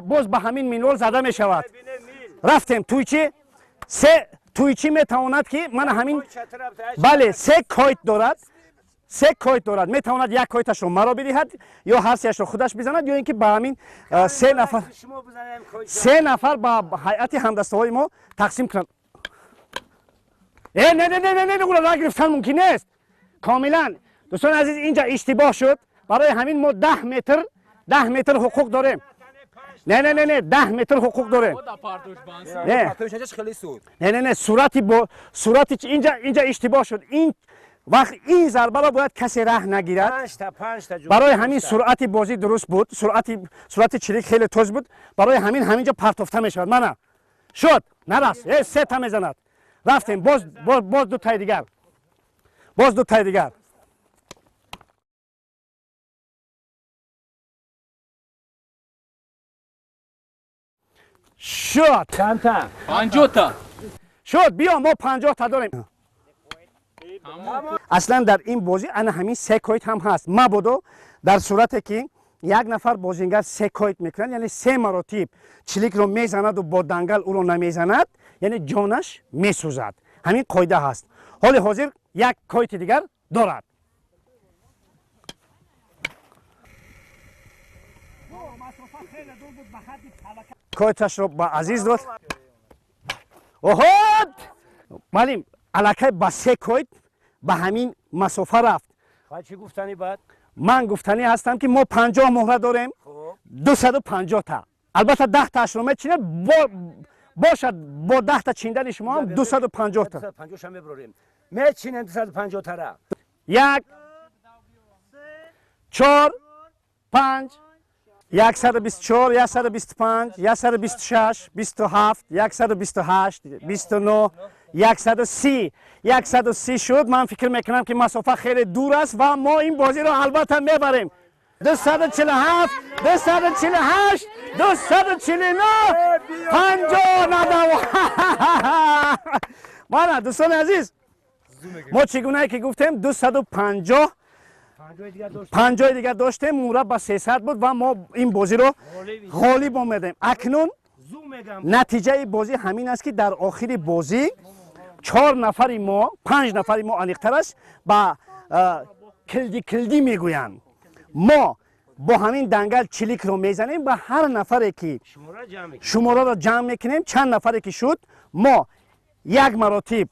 باز به همین منوال زده می شود رفتیم تویچی می تواند که من همین بله 3 کایت دارد می تواند یک کایتش رو مرا بدهد یا هر سیش رو خودش بزند یا اینکه به همین 3 نفر با هیئت همدسته های ما تقسیم کنند نه را گرفتن ممکن است کاملا دوستان عزیز اینجا اشتباه شد. برای همین ما 10 متر حقوق داریم. نه 10 متر حقوق داریم. نه صورتی اینجا اشتباه شد. این وقت این ضربه را باید کسی ره نگیرد. برای همین سرعت بازی درست بود. سرعت چلیک خیلی تند بود. برای همین همینجا پرتافته می شود. من شد نرفت. 3 تا میزند. رفتیم باز دو تای دیگر. شد. چند تا؟ 50 تا. شد. بیا ما 50 تا داریم. اصلا در این بازی انا همین 3 کویت هم هست. مبادا در صورتی که یک نفر بازیگر 3 کویت میکنه، یعنی 3 مراتب چلیک رو میزند و با دنگل او رو نمیزند، یعنی جانش میسوزد. همین قاعده هست. حال حاضر یک کویت دیگر دارد. کویتش رو با عزیز داد. اوهد معلم علاقه با 3 کویت به همین مسافه رفت. چی گفتنی بعد؟ من گفتنی هستم که ما 50 مهره داریم. 250 تا. البته 10 تاش رو میچینه باشد با 10 تا چیندن شما هم 250 تا. 250 هم ببریم. میچینیم 250 تا را. 1 4 5 124 125 126 27 128 29 130 شد. من فکر میکنم که مسافه خیلی دور است و ما این بازی رو البته میبریم. 247 248 249 50 من دوستان عزیز ما چگونه که گفتیم 250 50 دیگر داشتیم. مورا با 300 بود و ما این بازی رو غالب آمدیم. اکنون نتیجه بازی همین است که در آخر بازی 4 نفری ما 5 نفری ما انیقتر است با کلدی میگویند. ما با همین دنگل چلیک رو میزنیم و هر نفری که شماره را جمع میکنیم، چند نفری که شد ما یک مراتب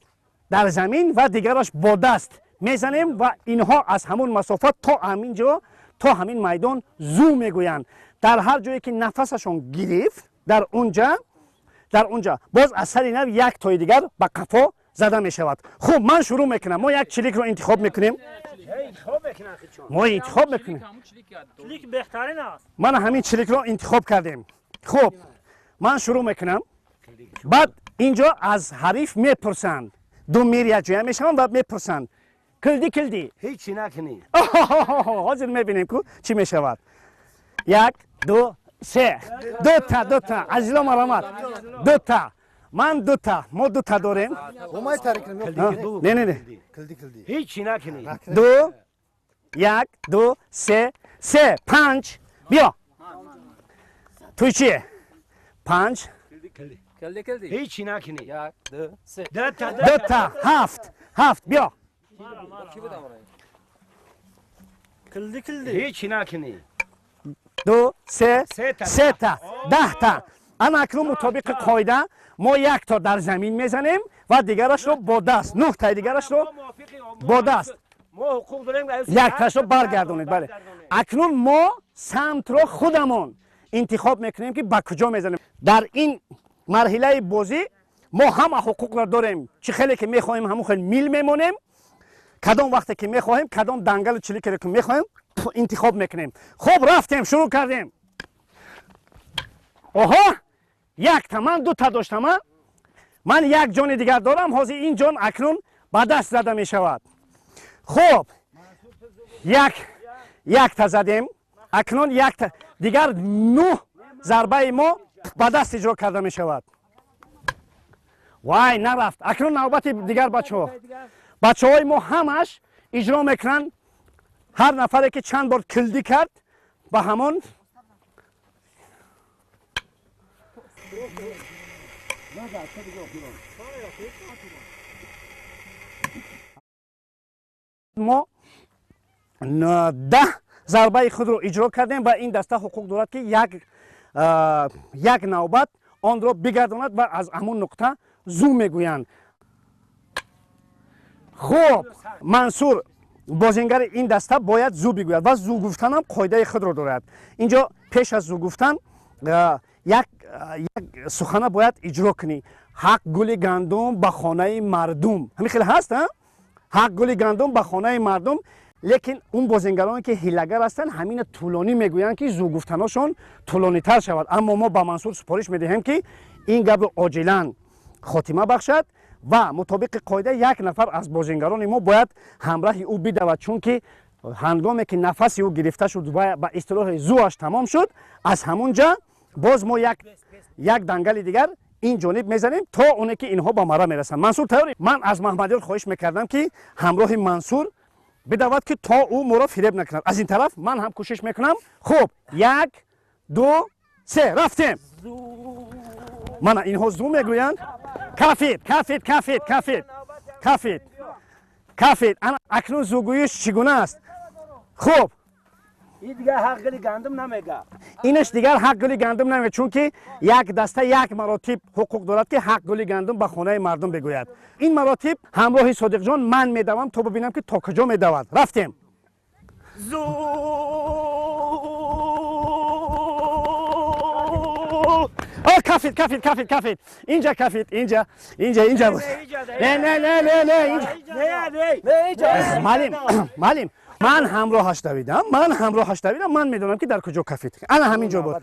در زمین و دیگرش با دست میزنیم و اینها از همون مسافت تا همینجا تا همین میدان زو میگویند. در هر جایی که نفسشون گرفت در اونجا باز اثر اینا یک تای دیگر به قفا زده می شود. خب من شروع میکنم. ما یک چلیک رو انتخاب میکنیم. ما انتخاب میکنیم. چلیک بهترین است. من همین چلیک رو انتخاب کردیم. خب من شروع میکنم. بعد اینجا از حریف میپرسند. دو میری جای میشن و میپرسند کلدی هیچی نکنی. حاضر میبینیم که چی میشود. 1 2 3 2 تا عزیزان مرحمت 2 تا من 2 تا ما 2 تا داریم. نه هیچی نکنی. 2 1 2 3 5 بیا توی چیه 5 هیچی نکنی. 1 2 3 2 تا 2 تا 7 بیا کلدی هیچی نکنی. 2 3 3 تا 10 تا. اما اکنون مطابق قاعده ما 1 تا در زمین میزنیم و دیگرش رو با دست 9 تا دیگرش رو با دست ما حقوق داریم 1 تاش رو برگردونید. بله اکنون ما سمت رو خودمون انتخاب میکنیم که با کجا میزنیم. در این مرحله بازی ما هم حقوق را داریم. چه خیلی که میخوایم همون خیلی میل میمونیم. کدام وقتی که میخوایم کدام دنگل و چلیک رو که میخوایم انتخاب میکنیم. خب رفتیم شروع کردیم. اوها 1 تا من 2 تا داشتم. من 1 جان دیگر دارم. حاضر این جان اکنون با دست زده می شود. خب 1 تا زدیم. اکنون 1 تا دیگر 9 ضربه ما با دست اجرا کرده می شود. وای نرفت. اکنون نوبت دیگر بچه های ما همش اجرا میکنن. هر نفری که چند بار کلدی کرد با همون ما 10 ضربه خود رو اجرا کردیم و این دسته حقوق دارد که یک نوبت آن را بگرداند و از همون نقطه زو میگویند. خب منصور бозингар ин даста бояд зу бигӯяд ва зу гуфтан ҳам қоидаи худро дорад. инҷо пеш аз зу гуфтан як сухана бояд иҷро кунӣ. ҳақ гули гандум ба хонаи мардум. ҳамин хеле ҳаст ҳақ гули гандум ба хонаи мардум. лекин он бозингароне ки ҳилагар ҳастанд ҳамина тӯлонӣ мегӯянд ки зу гуфтаношон тӯлонитар шавад. аммо мо ба Мансур супориш медиҳем ки ин гапро оҷилан хотима бахшад ва мутобиқи қоида як нафар аз бозингарони мо бояд ҳамроҳи ӯ бидавад, чунки ҳангоме ки нафаси ӯ гирифта шуд ва ба истилоҳи зуаш тамом шуд, аз ҳамунҷа боз мо як дангали дигар ин ҷониб мезанем то оне ки инҳо ба марра мерасанд. Мансур тайёрӣ? Ман аз Маҳмадёр хоҳиш мекардам ки ҳамроҳи Мансур бидавад ки то ӯ моро фиреб накунад. Аз ин тараф ман ҳам кӯшиш мекунам. Хуб, 1 2 3 рафтем. Мана инҳо зу мегӯянд. Кафид, кафид, кафид, кафид, кафид, кафид. Акнун зугӯиш чӣ гуна аст? Хуб, ин дигар ҳақ гули гандум намега. инаш дигар ҳақ гули гандум намега, чунки як даста як маротиб ҳуқуқ дорад ки ҳақ гули гандум ба хонаи мардум бигӯяд. ин маротиб ҳамроҳи Содиқҷон ман медавам то бибинам ки то куҷо медавад. Рафтем. Зу кафид, кафид, кафид, кафид. Инҷа кафид, инҷа, инҷа, инҷа буд. Не, не, не, не, не, инҷа. Маълим, маълим. Ман ҳамроҳаш давидам, ман медонам ки дар куҷо кафид. Ана ҳамин ҷо буд.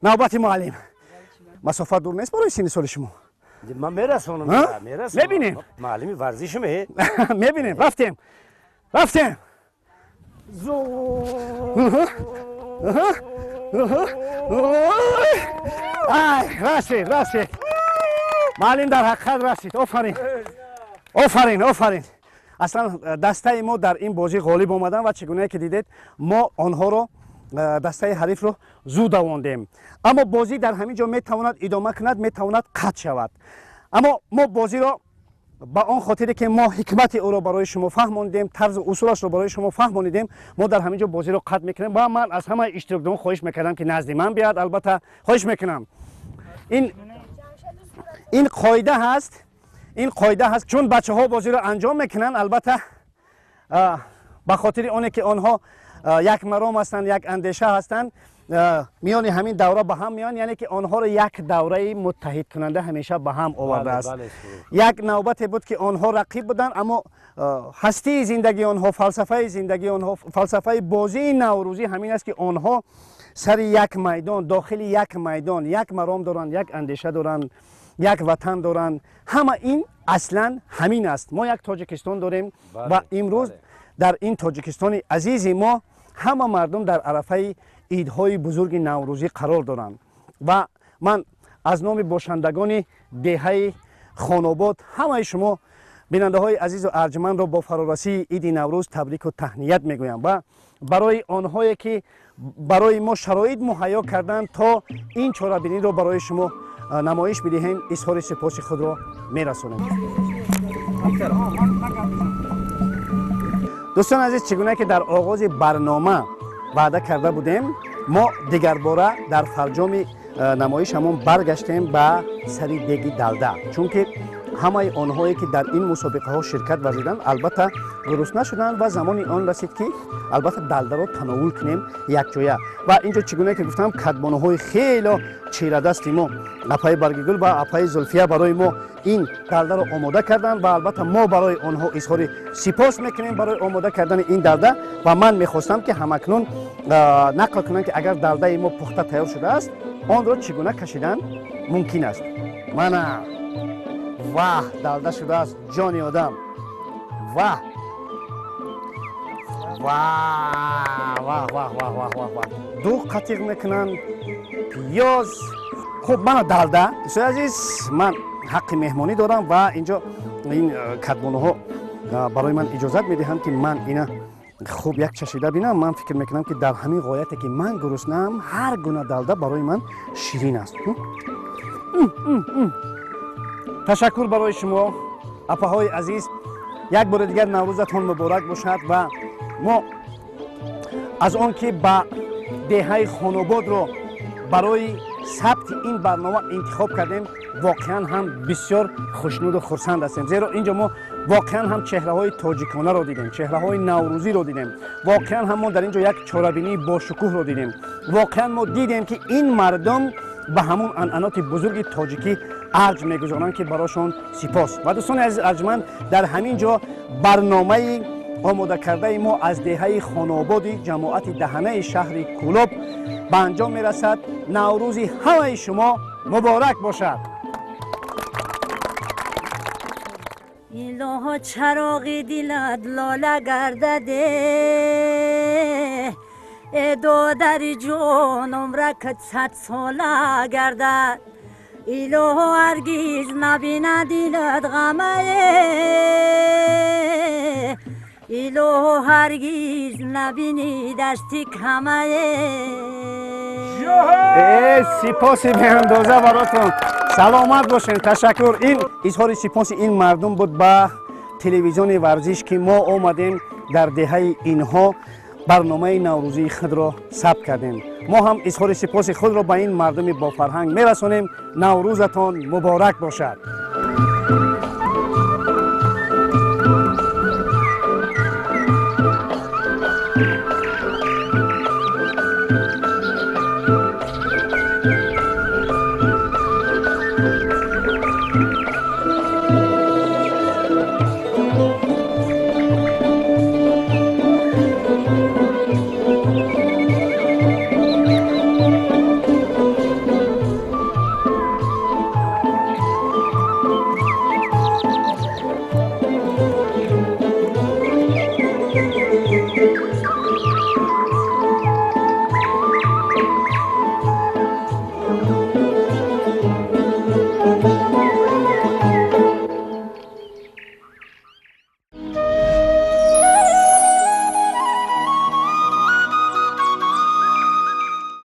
Навбати муаллим. Масофа дур нест барои синни соли шумо? ман мерасонам. мебинем. муаллими варзишме. мебинем. Рафтем. Рафтем. ай, расид, расид. Муаллим дар ҳақиқат расид. Офарин. Офарин, офарин. аслан дастаи мо дар ин бозӣ ғолиб омаданд ва чӣ гунае ки дидед мо онҳоро дастаи ҳарифро зуд давондем. аммо бозӣ дар ҳамин ҷо метавонад идома кунад, метавонад қатъ шавад. аммо мо бозиро ба он хотире ки мо ҳикмати ӯро барои шумо фаҳмондем, тарзу усулашро барои шумо фаҳмонидем, мо дар ҳамин ҷо бозиро қатъ мекунем ва ман аз ҳамаи иштирокдорон хоҳиш мекардам ки назди ман биёяд. албатта хоҳиш мекунам. ин қоида ҳаст. ин қоида ҳаст, чун бачаҳо бозиро анҷом мекунанд, албатта ба хотири оне ки онҳо як маром ҳастанд, як андеша ҳастанд, миёни ҳамин давра ба ҳам меоянд, яъне ки онҳоро як давраи муттаҳидкунанда ҳамеша ба ҳам овардааст. як навбате буд ки онҳо рақиб буданд, аммо ҳастии зиндагии онҳо, фалсафаи зиндагии онҳо, фалсафаи бозии наврӯзӣ ҳамин аст ки онҳо сари як майдон, дохили як майдон, як маром доранд, як андеша доранд, як ватан доранд. ҳама ин аслан ҳамин аст. мо як тоҷикистон дорем ва имрӯз дар ин тоҷикистони азизи мо ҳама мардум дар арафаи идҳои бузурги наврӯзӣ қарор доранд. ва ман аз номи бошандагони деҳаи Хонобод ҳамаи шумо бинандаҳои азизу арҷмандро бо фарорасии иди наврӯз табрику таҳният мегӯям ва барои онҳое ки барои мо шароит муҳайё карданд то ин чорабиниро барои шумо намоиш бидиҳем, изҳори сипоси худро мерасонем. дӯстони азиз, чӣ гуна ки дар оғози барнома ваъда карда будем, мо дигарбора дар фарҷоми намоишамон баргаштем ба сари деги далда, чунки ҳамаи онҳое ки дар ин мусобиқаҳо ширкат варзиданд албатта гурусна шуданд ва замони он расид ки албатта далдаро тановул кунем якҷоя. ва ин ҷо чӣ гуна ки гуфтам, кадбонаҳои хело чирадасти мо апаи Баргигул ва апаи Зулфия барои мо ин далдаро омода карданд ва албатта мо барои онҳо изҳори сипос мекунем барои омода кардани ин далда. ва ман мехостам ки ҳамакнун нақл кунам ки агар далдаи мо пухта тайёр шудааст, онро чӣ гуна кашидан мумкин аст. мана ваҳ, далда шудааст, ҷони одам. ваҳ дуғ қатиқ мекунанд, пиёз. хуб, мана далда. дӯстои азиз, ман ҳаққи меҳмонӣ дорам ва инҷо ин кадбонаҳо барои ман иҷозат медиҳанд ки ман ина хуб як чашида бинам. ман фикр мекунам ки дар ҳамин ғояте ки ман гуруснам, ҳар гуна далда барои ман ширин аст. ташаккур барои шумо апаҳои азиз. як бори дигар наврӯзатон муборак бошад ва мо аз он ки ба деҳаи Хонободро барои сабти ин барнома интихоб кардем, воқеан ҳам бисёр хушнуду хурсанд ҳастем, зеро ин ҷо мо واقعا هم چهره های تاجیکانه رو دیدیم، چهره های نوروزی رو دیدیم. واقعا هم ما در اینجا یک چاره‌بینی با شکوه رو دیدیم. واقعا ما دیدیم که این مردم به همون عنعنات بزرگ تاجیکی ارج میگذارند که براشون سپاس. و دوستان عزیز ارجمند، در همین جا برنامه آماده کرده ما از دهه خانواباد جماعت دهنه شهر کولوب به انجام میرسد. نوروز همه شما مبارک باشد. ایلوها چراغی دیلت لاله گردده ادو در جون عمرک 100 ساله گردد ایلوها هرگیز نبینه دیلت غمه ایلوها هرگیز نبینی دستی کمه. سپاس به اندازه براتون. سلامت باشین. تشکر. این اظهار سپاس این مردم بود به تلویزیون ورزش که ما آمدیم در دهه اینها برنامه نوروزی خود را ثبت کردیم. ما هم اظهار سپاس خود را به این مردم با فرهنگ میرسونیم. نوروزتان مبارک باشد.